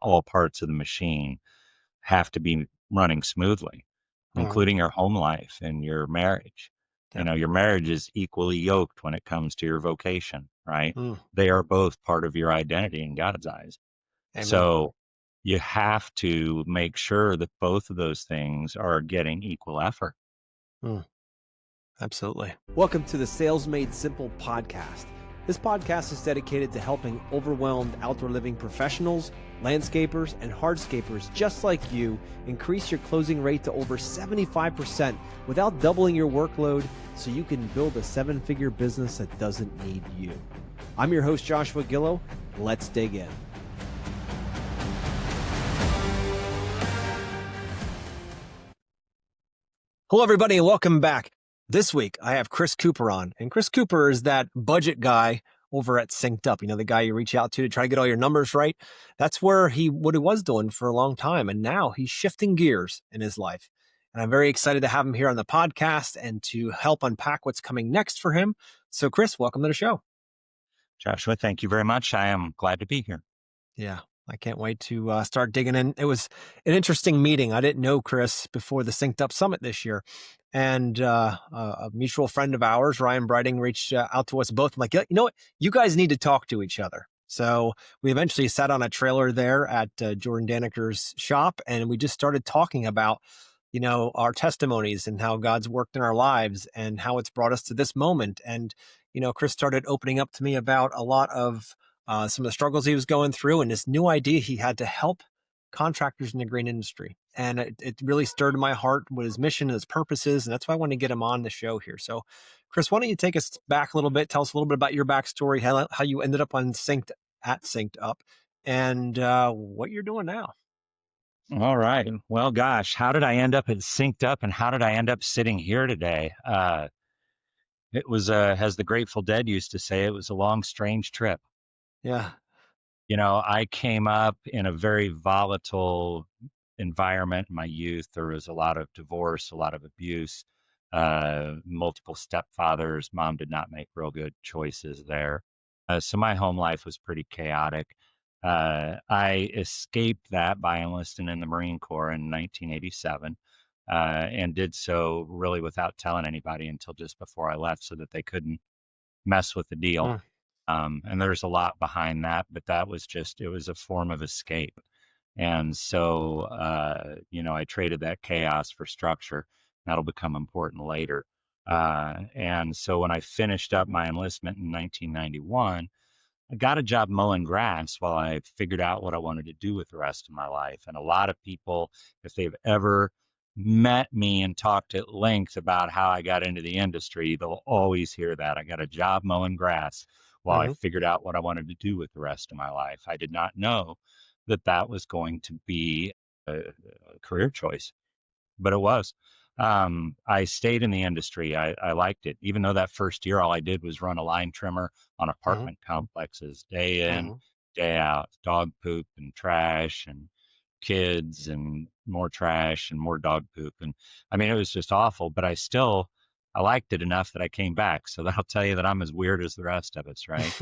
all parts of the machine have to be running smoothly, Mhm. including your home life and your marriage. Yeah. Your marriage is equally yoked when it comes to your vocation, right? Mm. They are both part of your identity in God's eyes. Amen. So you have to make sure that both of those things are getting equal effort. Mm. Absolutely. Welcome to the Sales Made Simple podcast. This podcast is dedicated to helping overwhelmed outdoor living professionals, landscapers, and hardscapers just like you increase your closing rate to over 75% without doubling your workload so you can build a seven-figure business that doesn't need you. I'm your host, Joshua Gillow. Let's dig in. Hello, everybody, and welcome back. This week, I have Chris Cooper on, and Chris Cooper is that budget guy over at Synced Up. The guy you reach out to try to get all your numbers right. That's what he was doing for a long time, and now he's shifting gears in his life. And I'm very excited to have him here on the podcast and to help unpack what's coming next for him. So, Chris, welcome to the show. Joshua, thank you very much. I am glad to be here. Yeah, I can't wait to start digging in. It was an interesting meeting. I didn't know Chris before the Synced Up Summit this year. And a mutual friend of ours, Ryan Brighting, reached out to us both. I'm like, you know what? You guys need to talk to each other. So we eventually sat on a trailer there at Jordan Daniker's shop, and we just started talking about, our testimonies and how God's worked in our lives and how it's brought us to this moment. And, Chris started opening up to me about a lot of some of the struggles he was going through and this new idea he had to help contractors in the green industry. And it really stirred my heart what his mission and his purpose is. And that's why I want to get him on the show here. So, Chris, why don't you take us back a little bit? Tell us a little bit about your backstory, how you ended up on Synced Up, and what you're doing now. All right. Well, gosh, how did I end up at Synced Up and how did I end up sitting here today? It was, as the Grateful Dead used to say, it was a long, strange trip. Yeah. I came up in a very volatile environment in my youth. There was a lot of divorce, a lot of abuse, multiple stepfathers. Mom did not make real good choices there. So my home life was pretty chaotic. I escaped that by enlisting in the Marine Corps in 1987, and did so really without telling anybody until just before I left so that they couldn't mess with the deal. Mm. And there's a lot behind that, but it was a form of escape. And so, I traded that chaos for structure. That'll become important later. And so when I finished up my enlistment in 1991, I got a job mowing grass while I figured out what I wanted to do with the rest of my life. And a lot of people, if they've ever met me and talked at length about how I got into the industry, they'll always hear that. I got a job mowing grass while I Mm-hmm. figured out what I wanted to do with the rest of my life. I did not know that that was going to be a career choice, but it was. I stayed in the industry. I liked it, even though that first year all I did was run a line trimmer on Mm-hmm. apartment complexes, day in, Mm-hmm. day out, dog poop and trash and kids and more trash and more dog poop. And I mean, it was just awful, but I liked it enough that I came back. So that'll tell you that I'm as weird as the rest of us, right?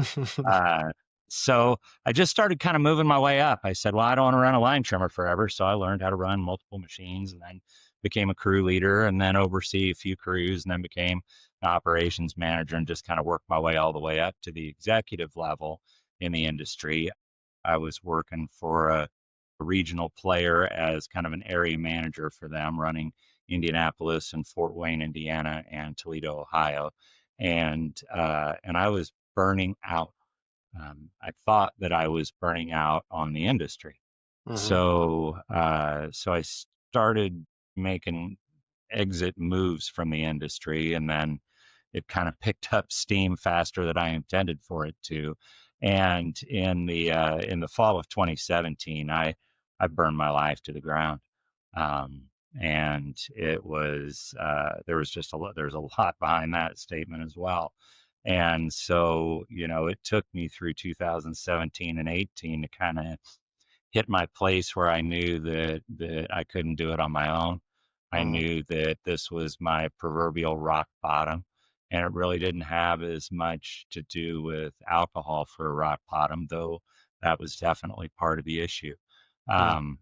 Uh, so I just started kind of moving my way up. I said, well, I don't want to run a line trimmer forever. So I learned how to run multiple machines and then became a crew leader and then oversee a few crews and then became an operations manager and just kind of worked my way all the way up to the executive level in the industry. I was working for a regional player as kind of an area manager for them, running Indianapolis and Fort Wayne, Indiana, and Toledo, Ohio, and I was burning out. I thought that I was burning out on the industry. Mm-hmm. So I started making exit moves from the industry, and then it kind of picked up steam faster than I intended for it to. And in the fall of 2017, I burned my life to the ground. And it was there was just there's a lot behind that statement as well. And so, it took me through 2017 and 18 to kind of hit my place where I knew that I couldn't do it on my own. I Mm-hmm. knew that this was my proverbial rock bottom, and it really didn't have as much to do with alcohol for a rock bottom, though that was definitely part of the issue. Yeah. Um,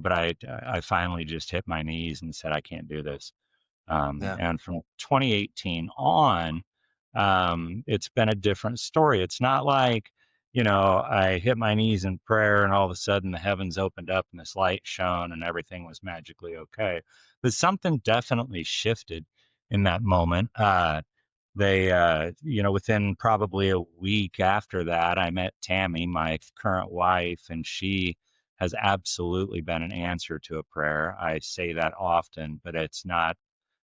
but I finally just hit my knees and said, I can't do this. Yeah. And from 2018 on, it's been a different story. It's not like, I hit my knees in prayer and all of a sudden the heavens opened up and this light shone and everything was magically okay. But something definitely shifted in that moment. Within probably a week after that, I met Tammy, my current wife, and she has absolutely been an answer to a prayer. I say that often, but it's not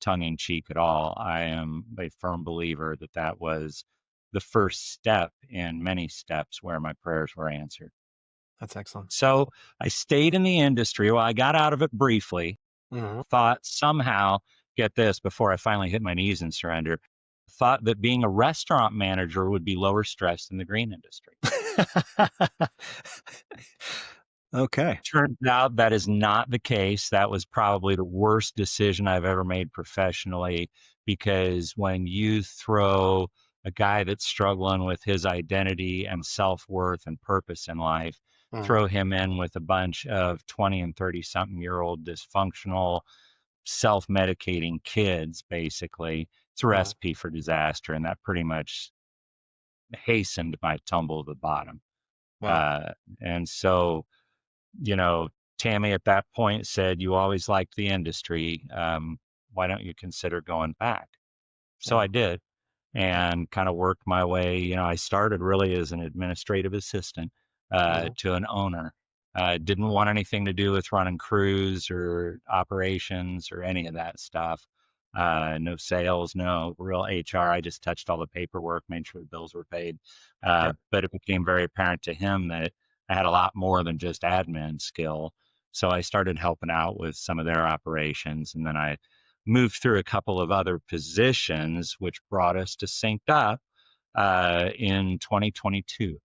tongue in cheek at all. I am a firm believer that that was the first step in many steps where my prayers were answered. That's excellent. So I stayed in the industry. Well, I got out of it briefly, Mhm. thought somehow, get this, before I finally hit my knees and surrender, thought that being a restaurant manager would be lower stress than the green industry. Okay. Turns out that is not the case. That was probably the worst decision I've ever made professionally, because when you throw a guy that's struggling with his identity and self-worth and purpose in life, Mhm. throw him in with a bunch of 20 and 30 something year old dysfunctional, self-medicating kids, basically, it's a Mhm. recipe for disaster. And that pretty much hastened my tumble to the bottom. Wow. Uh, and so, you know, Tammy at that point said, "You always liked the industry. Why don't you consider going back?" So Yeah. I did, Yeah. and kind of worked my way. I started really as an administrative assistant Mhm. to an owner. Didn't want anything to do with running crews or operations or any of that stuff. No sales, no real HR. I just touched all the paperwork, made sure the bills were paid. Yep. But it became very apparent to him that I had a lot more than just admin skill. So I started helping out with some of their operations, and then I moved through a couple of other positions, which brought us to Synced Up in 2022.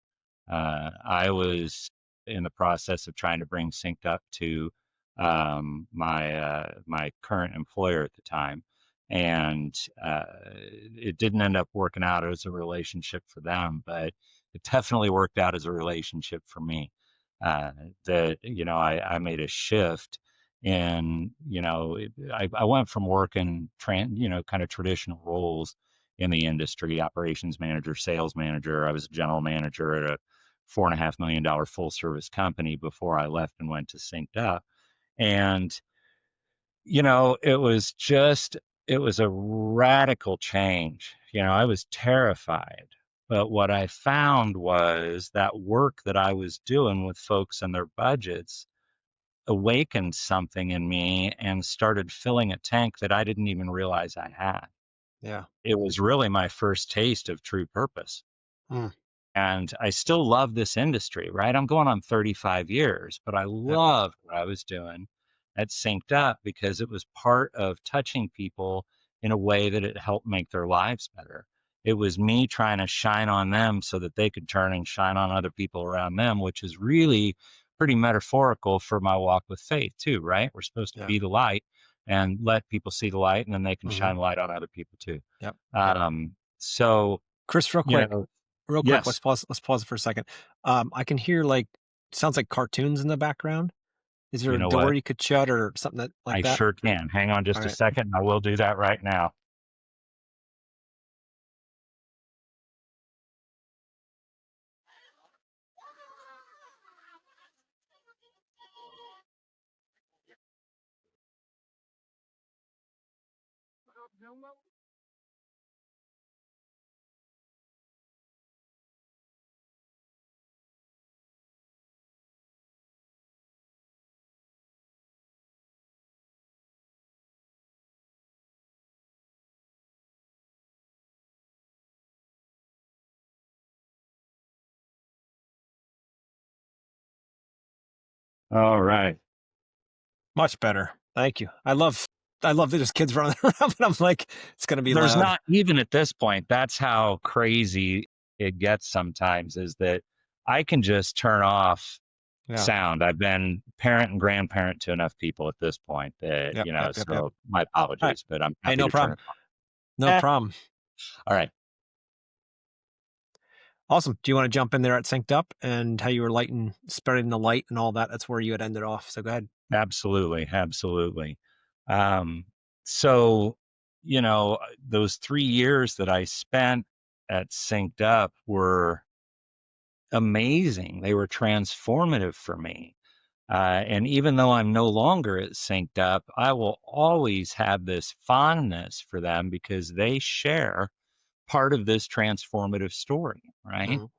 I was in the process of trying to bring Synced Up to my current employer at the time, and it didn't end up working out as a relationship for them, but it definitely worked out as a relationship for me. Uh, that I made a shift in I went from working kind of traditional roles in the industry, operations manager, sales manager. I was a general manager at a $4.5 million full service company before I left and went to Synced Up. And, it was a radical change. I was terrified. But what I found was that work that I was doing with folks and their budgets awakened something in me and started filling a tank that I didn't even realize I had. Yeah. It was really my first taste of true purpose. Mm. And I still love this industry, right? I'm going on 35 years, but I Yep. loved what I was doing at Synced Up because it was part of touching people in a way that it helped make their lives better. It was me trying to shine on them so that they could turn and shine on other people around them, which is really pretty metaphorical for my walk with faith, too, right? We're supposed to Yeah. be the light and let people see the light, and then they can Mhm. shine light on other people, too. Yep. Yep. So, Chris, real you quick. know, Real quick, yes. let's pause for a second. I can hear, like, sounds like cartoons in the background. Is there You a know door what? you could shut or something like I that? sure can. Hang on just a Alright. second. I will do that right now. All right. Much better. Thank you. I love that there's kids running around, but I'm like, "It's gonna be There's loud." not even at this point, that's how crazy it gets sometimes, is that I can just turn off Yeah. sound. I've been parent and grandparent to enough people at this point that, Yep, yep, yep, yep. so my Alright. apologies, but I'm Hey, happy no to turn problem. it off. No Eh, problem. all right. Awesome. Do you want to jump in there at Synced Up and how you were lighting, spreading the light and all that? That's where you had ended off. So go ahead. Absolutely, absolutely. Um, so, those 3 years that I spent at Synced Up were amazing. They were transformative for me. And even though I'm no longer at Synced Up, I will always have this fondness for them because they share part of this transformative story, right? Mhm.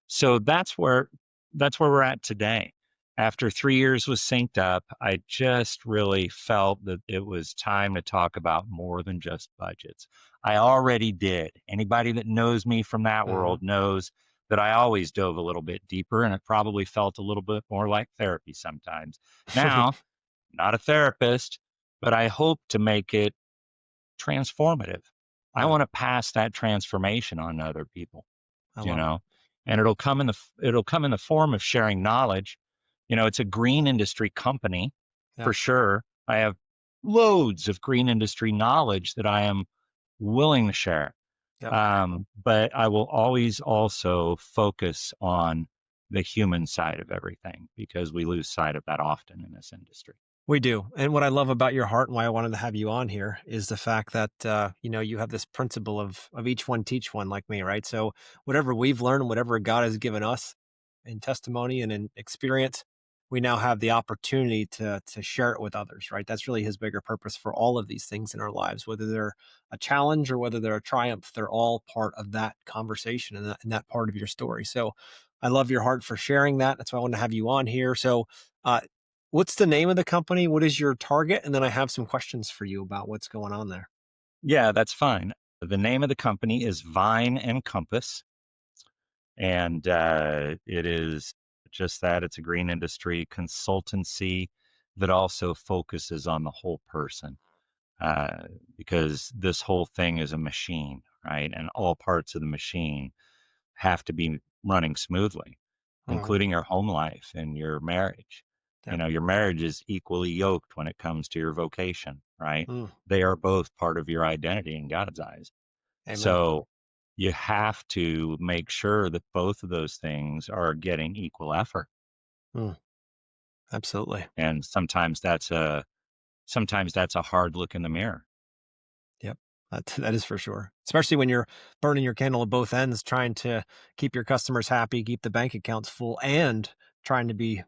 So that's where we're at today. After 3 years was Synced Up, I just really felt that it was time to talk about more than just budgets. I already did. Anybody that knows me from that Mhm. world knows that I always dove a little bit deeper, and it probably felt a little bit more like therapy sometimes. Now, not a therapist, but I hope to make it transformative. I Yeah, want to pass that transformation on to other people, I you love it. know, and it'll come in the form of sharing knowledge. It's a green industry company Yeah. for sure. I have loads of green industry knowledge that I am willing to share. Yep. But I will always also focus on the human side of everything because we lose sight of that often in this industry. We do. And what I love about your heart and why I wanted to have you on here is the fact that you have this principle of each one teach one like me, right? So whatever we've learned, whatever God has given us in testimony and in experience, we now have the opportunity to share it with others, right? That's really his bigger purpose for all of these things in our lives, whether they're a challenge or whether they're a triumph, they're all part of that conversation and that part of your story. So I love your heart for sharing that. That's why I want to have you on here. So uh, what's the name of the company? What is your target? And then I have some questions for you about what's going on there. Yeah, that's fine. The name of the company is Vine and Compass, and it is just that. It's a green industry consultancy that also focuses on the whole person, uh, because this whole thing is a machine, right? And all parts of the machine have to be running smoothly, Mhm. including your home life and your marriage. Yeah. Your marriage is equally yoked when it comes to your vocation, right? Mm. They are both part of your identity in God's eyes. Amen. So you have to make sure that both of those things are getting equal effort. Mm. Absolutely. And sometimes that's a hard look in the mirror. Yep. That is for sure. Especially when you're burning your candle at both ends, trying to keep your customers happy, keep the bank accounts full, and trying to be,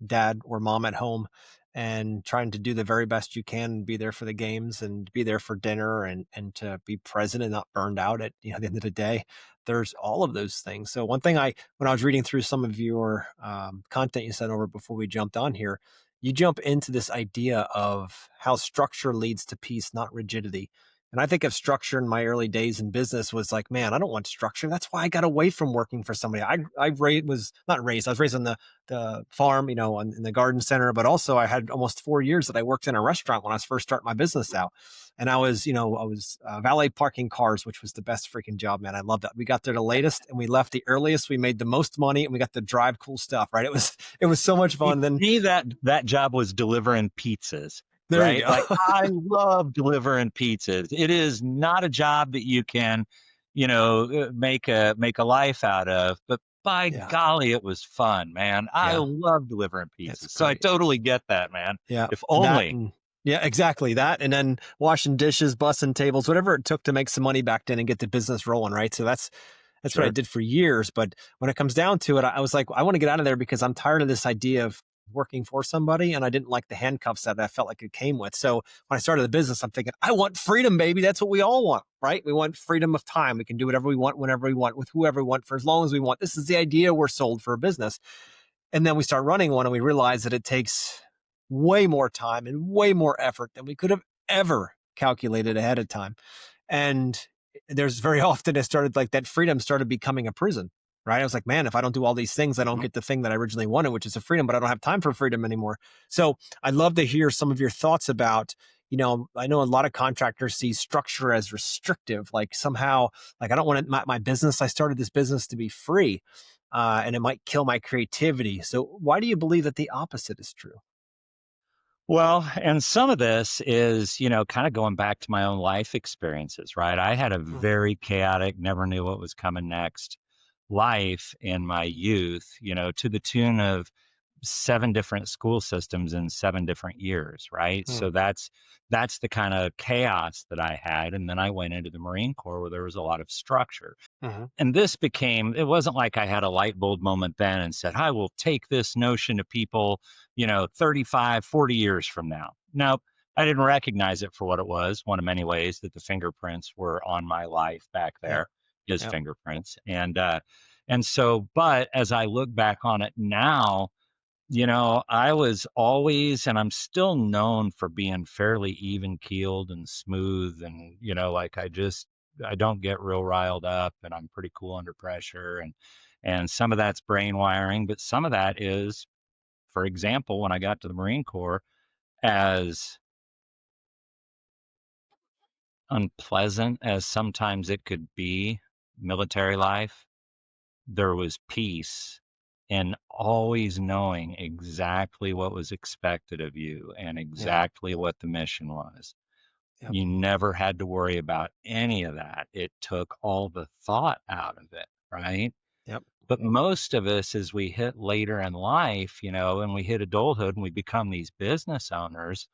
dad or mom at home and trying to do the very best you can and be there for the games and be there for dinner and to be present and not burned out at, the end of the day. There's all of those things. So one thing when I was reading through some of your content you sent over before we jumped on here, you jump into this idea of how structure leads to peace, not rigidity. And I think of structure in my early days in business was like, man, I don't want structure. That's why I got away from working for somebody. Was not raised. I was raised on the farm, in the garden center, but also I had almost 4 years that I worked in a restaurant when I was first starting my business out. And I was valet parking cars, which was the best freaking job, man. I loved that. We got there the latest and we left the earliest. We made the most money and we got to drive cool stuff, right? It was so much To fun. Then me, that job was delivering pizzas, there you right? go. Like I love delivering pizzas. It is not a job that you can, make a life out of, but by Yeah. golly, it was fun, man. I Yeah. love delivering It's pizzas. So I great. totally get that, man. Yeah, If that only. and yeah, exactly that, and then washing dishes, bussing tables, whatever it took to make some money back then and get the business rolling, right? So that's what I Sure. did for years. But when it comes down to it, I was like, I want to get out of there because I'm tired of this idea of working for somebody, and I didn't like the handcuffs that I felt like it came with. So when I started the business, I'm thinking, I want freedom, baby. That's what we all want, right? We want freedom of time. We can do whatever we want, whenever we want, with whoever we want, for as long as we want. This is the idea we're sold for a business. And then we start running one and we realize that it takes way more time and way more effort than we could have ever calculated ahead of time. And there's very often it started like that freedom started becoming a prison, right? I was like, man, if I don't do all these things, I don't Mhm. get the thing that I originally wanted, which is a freedom, but I don't have time for freedom anymore. So I'd love to hear some of your thoughts about, I know a lot of contractors see structure as restrictive, like somehow, like I don't want my business, I started this business to be free, and it might kill my creativity. So why do you believe that the opposite is true? Well, and some of this is, kind of going back to my own life experiences, right? I had a Mm. very chaotic, never knew what was coming next life in my youth, to the tune of 7 different school systems in 7 different years, right? Mm. So that's the kind of chaos that I had. And then I went into the Marine Corps where there was a lot of structure. Hmm. And it wasn't like I had a light bulb moment then and said, I will take this notion to people, 35, 40 years from now. No, I didn't recognize it for what it was. One of many ways that the fingerprints were on my life back Yep. there is Yep. fingerprints. And so, but as I look back on it now, I was always, and I'm still known for being fairly even keeled and smooth. And, like I don't get real riled up and I'm pretty cool under pressure. And some of that's brain wiring, but some of that is, for example, when I got to the Marine Corps, as unpleasant as sometimes it could be, military life, there was peace in always knowing exactly what was expected of you and Yeah. exactly what the mission was. Yep. You never had to worry about any of that. It took all the thought out of it, right? Yep. But most of us, as we hit later in life, and we hit adulthood and we become these business owners,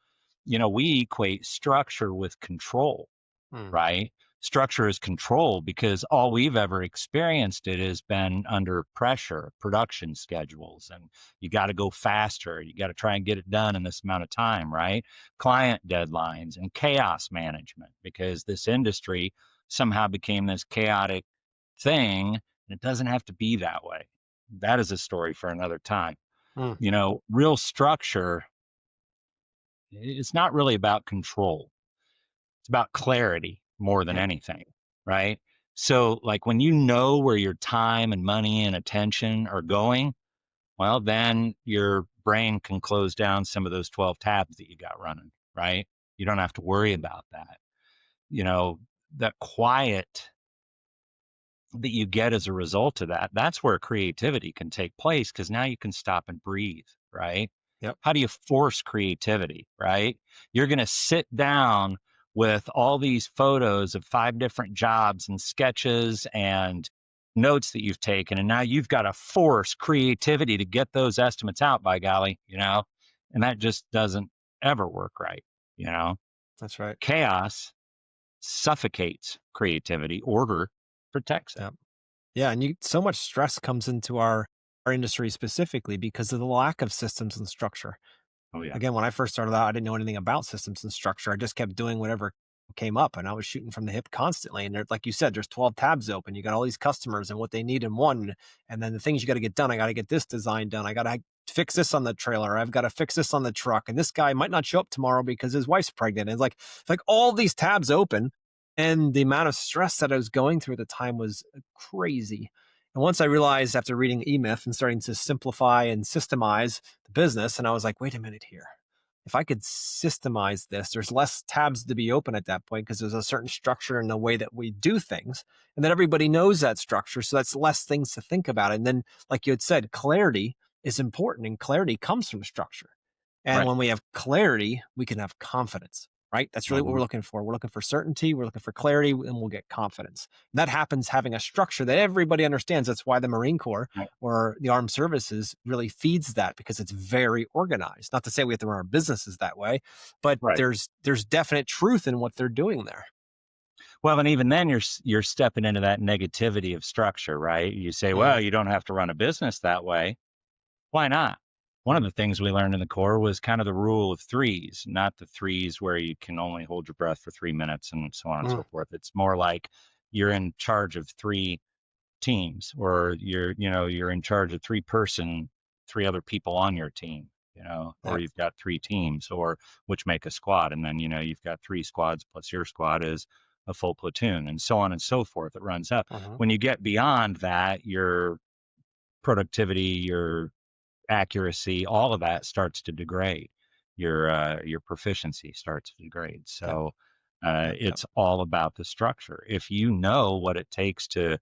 we equate structure with control, Mm. right? Structure is control because all we've ever experienced it has been under pressure, production schedules, and you got to go faster. You got to try and get it done in this amount of time, right? Client deadlines and chaos management because this industry somehow became this chaotic thing. And it doesn't have to be that way. That is a story for another time. Mm. Real structure, it's not really about control. It's about clarity more than Yep. anything, right? So, like when you know where your time and money and attention are going, well, then your brain can close down some of those 12 tabs that you got running, right? You don't have to worry about that. You know, that quiet that you get as a result of that, that's where creativity can take place because now you can stop and breathe, right? Yep. How do you force creativity, right? You're going to sit down with all these photos of 5 different jobs and sketches and notes that you've taken, and now you've got to force creativity to get those estimates out, by golly, and that just doesn't ever work right, you know? That's right. Chaos suffocates creativity, order protects it. Yep. Yeah, and so much stress comes into our industry specifically because of the lack of systems and structure. Oh, yeah. Again, when I first started out, I didn't know anything about systems and structure. I just kept doing whatever came up and I was shooting from the hip constantly. And there, like you said, there's 12 tabs open. You got all these customers and what they need in one. And then the things you got to get done. I got to get this design done. I got to fix this on the trailer. I've got to fix this on the truck. And this guy might not show up tomorrow because his wife's pregnant. And it's like all these tabs open. And the amount of stress that I was going through at the time was crazy. And once I realized after reading E-Myth and starting to simplify and systemize the business, and I was like, wait a minute here. If I could systemize this, there's less tabs to be open at that point because there's a certain structure in the way that we do things. And then everybody knows that structure. So that's less things to think about. And then, like you had said, clarity is important and clarity comes from structure. And Right. when we have clarity, we can have confidence, right? That's really what we're Mhm. looking for. We're looking for certainty, we're looking for clarity, and we'll get confidence. And that happens having a structure that everybody understands. That's why the Marine Corps Right. or the armed services really feeds that because it's very organized. Not to say we have to run our businesses that way, but Right. there's definite truth in what they're doing there. Well, and even then you're stepping into that negativity of structure, right? You say, Mm. well, you don't have to run a business that way. Why not? One of the things we learned in the Corps was kind of the rule of threes, not the threes where you can only hold your breath for 3 minutes and so on and Mm. so forth. It's more like you're in charge of 3 teams, or you're in charge of 3 other people on your team, or Yep. you've got 3 teams, or which make a squad, and then you've got 3 squads plus your squad is a full platoon, and so on and so forth. It runs up. Mhm. When you get beyond that, your productivity, your accuracy, all of that starts to degrade. Your proficiency starts to degrade. Yep. So Yep. Yep. it's all about the structure. If you know what it takes to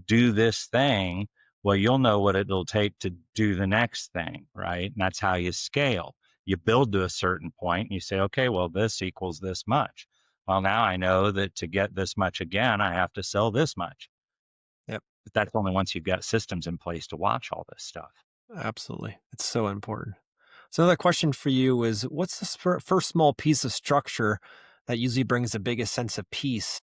do this thing, well, you'll know what it'll take to do the next thing, right? And that's how you scale. You build to a certain point and you say, okay, well, this equals this much. Well, now I know that to get this much again, I have to sell this much. Yep. But that's only once you've got systems in place to watch all this stuff. Absolutely. It's so important. So another question for you is, what's the first small piece of structure that usually brings the biggest sense of peace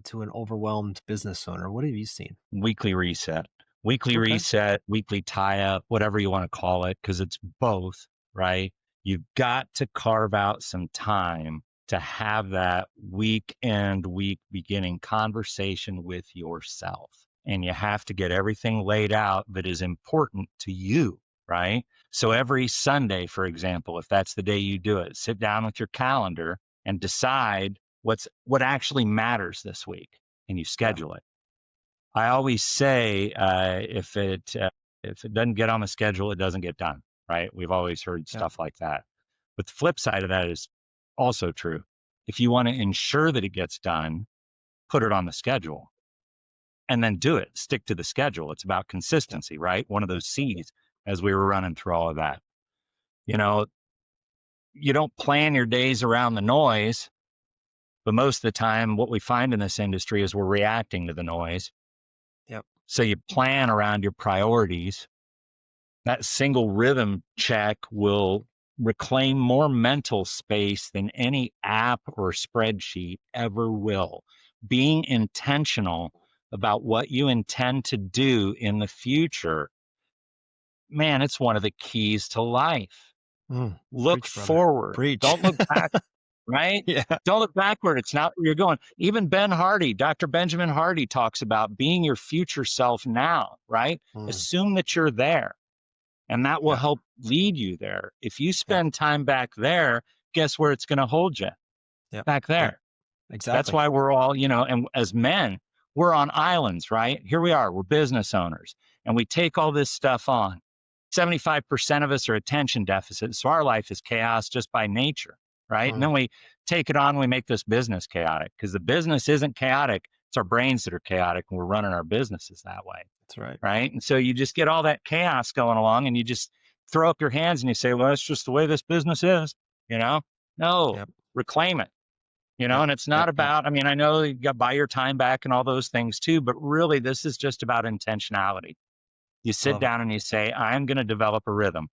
to an overwhelmed business owner? What have you seen? Weekly reset, Okay. weekly tie up, whatever you want to call it, because it's both, right? You've got to carve out some time to have that week beginning conversation with yourself. And you have to get everything laid out that is important to you, right? So every Sunday, for example, if that's the day you do it, sit down with your calendar and decide what actually matters this week, and you Yeah. schedule it. I always say if it doesn't get on the schedule, it doesn't get done, right? We've always heard Yeah. stuff like that. But the flip side of that is also true. If you want to ensure that it gets done, put it on the schedule and then do it. Stick to the schedule. It's about Yeah. consistency, right? One of those C's as we were running through all of that. You know, you don't plan your days around the noise, but most of the time, what we find in this industry is we're reacting to the noise. Yep. So you plan around your priorities. That single rhythm check will reclaim more mental space than any app or spreadsheet ever will. Being intentional about what you intend to do in the future, man, it's one of the keys to life. Look Preach, brother. forward. Preach. Don't look back, right? Yeah. Don't look backward. It's not where you're going. Even Ben Hardy, Dr. Benjamin Hardy talks about being your future self now, right? Mm. Assume that you're there. And that will Yeah. help lead you there. If you Yeah. spend time back there, guess where it's going to hold you? Yep. Back Yep. there. That's Exactly. why we're all, and as men, we're on islands, right? Here we are, we're business owners, and we take all this stuff on. 75% of us are attention deficits. So our life is chaos just by nature, right? And Mm. then we take it on, we make this business chaotic because the business isn't chaotic. It's our brains that are chaotic, and we're running our businesses that way. That's right. Right. And so you just get all that chaos going along and you just throw up your hands and you say, well, that's just the way this business is, you know? No, Yep. reclaim it, Yep. and it's Yep. not Yep. about, I mean, I know you got to buy your time back and all those things too, but really this is just about intentionality. You I sit love it. down and you say, I'm going to develop a rhythm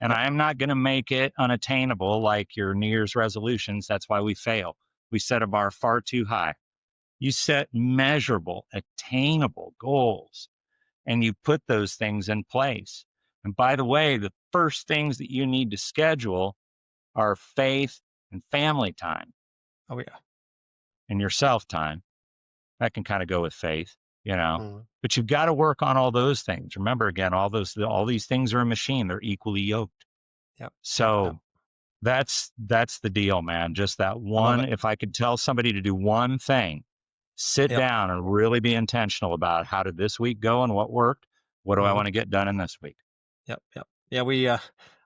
and Yep. I'm not going to make it unattainable like your New Year's resolutions. That's why we fail. We set a bar far too high. You set measurable, attainable goals and you put those things in place. And by the way, the first things that you need to schedule are faith and family time Oh yeah. and your self time. That can kind of go with faith, Mm. but you've got to work on all those things. Remember again, all these things are a machine. They're equally yoked. Yep. Yep. Yep. So that's the deal, man. Just that I love one, it. if I could tell somebody to do one thing, sit Yep. down and really be intentional about how did this week go and what worked? What do I Mhm. want to get done in this week? Yep, yep. Yeah,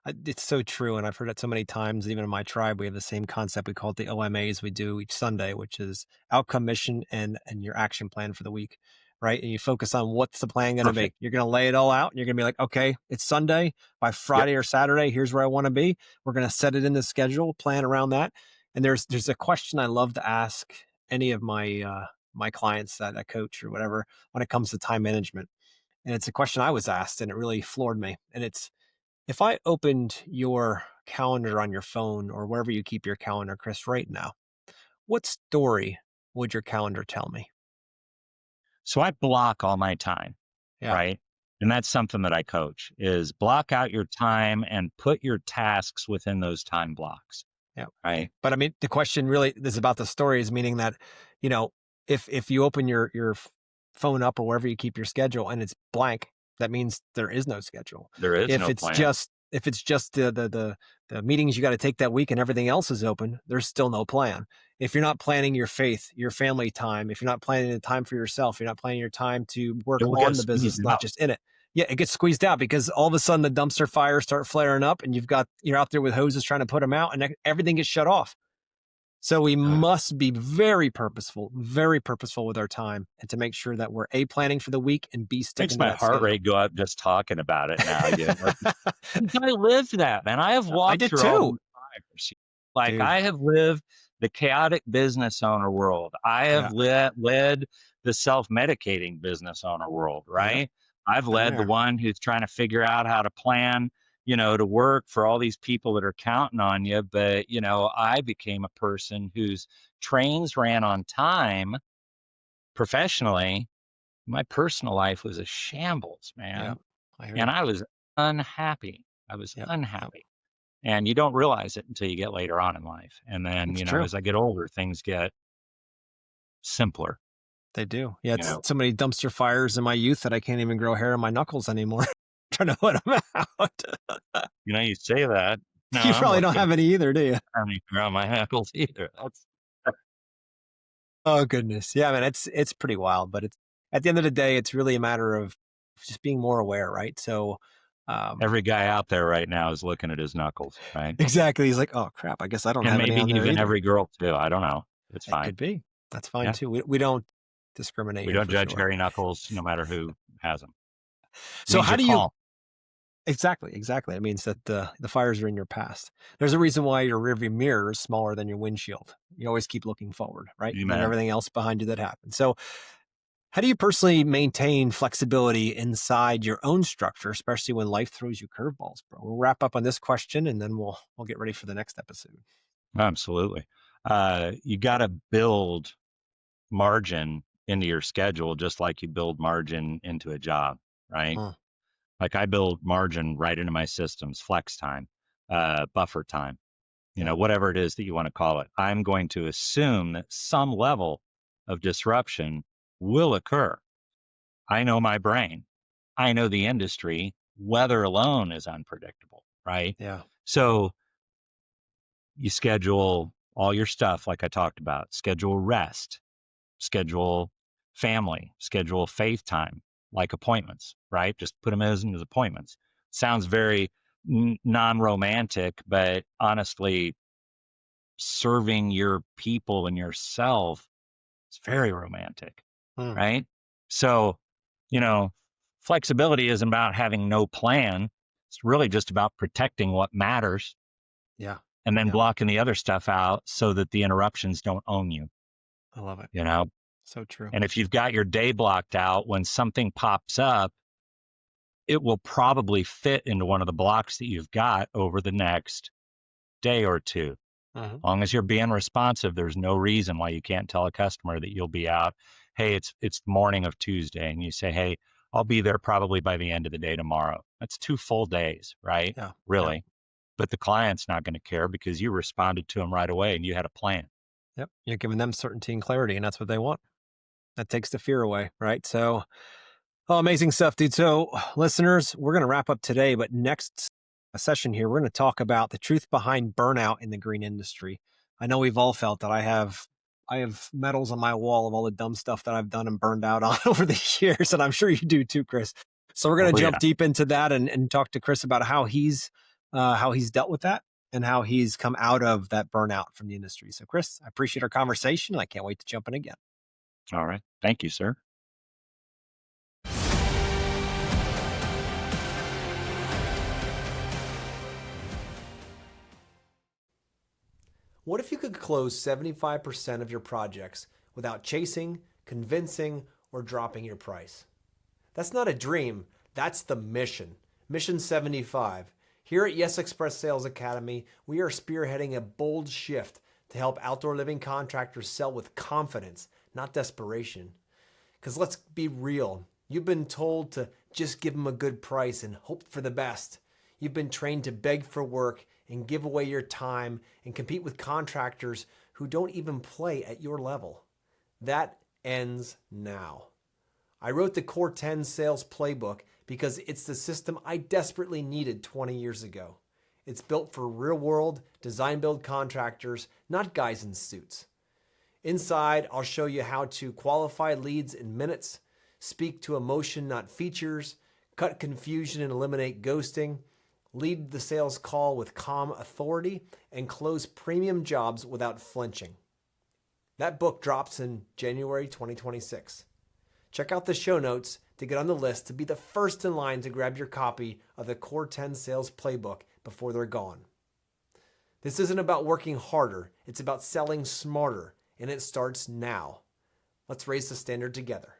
it's so true, and I've heard it so many times. Even in my tribe, we have the same concept. We call it the OMAs. We do each Sunday, which is outcome, mission, and your action plan for the week, right? And you focus on what's the plan going to be. Perfect. You're going to lay it all out. And you're going to be like, okay, it's Sunday. By Yep. Friday or Saturday, here's where I want to be. We're going to set it in the schedule, plan around that. And there's a question I love to ask any of my clients that I coach or whatever when it comes to time management. And it's a question I was asked, and it really floored me. And it's, if I opened your calendar on your phone or wherever you keep your calendar, Chris, right now, what story would your calendar tell me? So I block all my time, Yeah. right? And that's something that I coach is block out your time and put your tasks within those time blocks, Yeah. right? But I mean, the question really is about the stories, meaning that, you know, if you open your phone up or wherever you keep your schedule and it's blank, that means there is no schedule. There is If no it's plan. just if it's just the meetings you got to take that week and everything else is open, there's still no plan. If you're not planning your faith, your family time, if you're not planning the time for yourself, you're not planning your time to work It will on get the business, squeezed not out. just in it. Yeah, it gets squeezed out because all of a sudden the dumpster fires start flaring up and you're out there with hoses trying to put them out and everything gets shut off. So we must be very purposeful with our time and to make sure that we're A, planning for the week and B, Makes sticking to my that heart schedule. rate go up just talking about it now. I lived that, man. I have I walked did through all too, these fires. Like dude. I have lived the chaotic business owner world. I have Yeah. led the self-medicating business owner world, Yep. right? I've Been led the there. one who's trying to figure out how to plan, to work for all these people that are counting on you. But, I became a person whose trains ran on time professionally. My personal life was a shambles, Yep. man. I hear And you. I was unhappy. I was Yep. Yep. unhappy. And you don't realize it until you get later on in life. And then, It's true. as I get older, things get simpler, They do. Yeah, you it's know. so many dumpster fires in my youth that I can't even grow hair on my knuckles anymore. Trying to put them out. You say that. No, You I'm probably don't looking have any either, do you? around my ankles either. That's Oh goodness. Yeah, man, it's pretty wild, but it's at the end of the day, it's really a matter of just being more aware, right? So every guy out there right now is looking at his knuckles, right? exactly. He's like, oh crap, I guess I don't And have any maybe on there even either. every girl too. I don't know. It's It fine. could be. That's fine Yeah. too. We don't discriminate We here don't for judge sure. hairy knuckles no matter who has them. So Means how you're do you calm. exactly. It means that the fires are in your past. There's a reason why your rearview mirror is smaller than your windshield. You always keep looking forward, right? You leave Amen. everything else behind you that happened. So how do you personally maintain flexibility inside your own structure, especially when life throws you curveballs, bro? We'll wrap up on this question and then we'll get ready for the next episode. Absolutely. You got to build margin into your schedule just like you build margin into a job, right? Mm, Like I build margin right into my systems, flex time, buffer time, yeah, whatever it is that you want to call it. I'm going to assume that some level of disruption will occur. I know my brain. I know the industry. Weather alone is unpredictable, right? yeah, So you schedule all your stuff, like I talked about, schedule rest, schedule family, schedule faith time, like appointments, right? Just put them as appointments. Sounds very non-romantic, but honestly, serving your people and yourself is very romantic, mm, right? So, you know, flexibility isn't about having no plan. It's really just about protecting what matters yeah, and then yeah. blocking the other stuff out so that the interruptions don't own you, I love it. you know? So true. And if you've got your day blocked out, when something pops up, it will probably fit into one of the blocks that you've got over the next day or two. Mhm. As long as you're being responsive, there's no reason why you can't tell a customer that you'll be out. Hey, it's the morning of Tuesday, and you say, hey, I'll be there probably by the end of the day tomorrow. That's 2 full days, right? Yeah, yeah, Really. But the client's not going to care because you responded to them right away and you had a plan. yep. You're giving them certainty and clarity, and that's what they want. That takes the fear away, right? So, oh, amazing stuff, dude. So, listeners, we're going to wrap up today, but next session here, we're going to talk about the truth behind burnout in the green industry. I know we've all felt that. I have medals on my wall of all the dumb stuff that I've done and burned out on over the years, and I'm sure you do too, Chris. So we're going to Oh, jump yeah. deep into that and talk to Chris about how he's dealt with that and how he's come out of that burnout from the industry. So, Chris, I appreciate our conversation, and I can't wait to jump in again. All right. Thank you, sir. What if you could close 75% of your projects without chasing, convincing, or dropping your price? That's not a dream, that's the mission. Mission 75. Here at Yes Express Sales Academy, we are spearheading a bold shift to help outdoor living contractors sell with confidence, not desperation. Because let's be real, you've been told to just give them a good price and hope for the best. You've been trained to beg for work and give away your time and compete with contractors who don't even play at your level. That ends now. I wrote the Core 10 sales playbook because it's the system I desperately needed 20 years ago. It's built for real-world, design-build contractors, not guys in suits. Inside, I'll show you how to qualify leads in minutes, speak to emotion, not features, cut confusion and eliminate ghosting, lead the sales call with calm authority, and close premium jobs without flinching. That book drops in January 2026. Check out the show notes to get on the list to be the first in line to grab your copy of the Core 10 Sales Playbook before they're gone. This isn't about working harder, it's about selling smarter, and it starts now. Let's raise the standard together.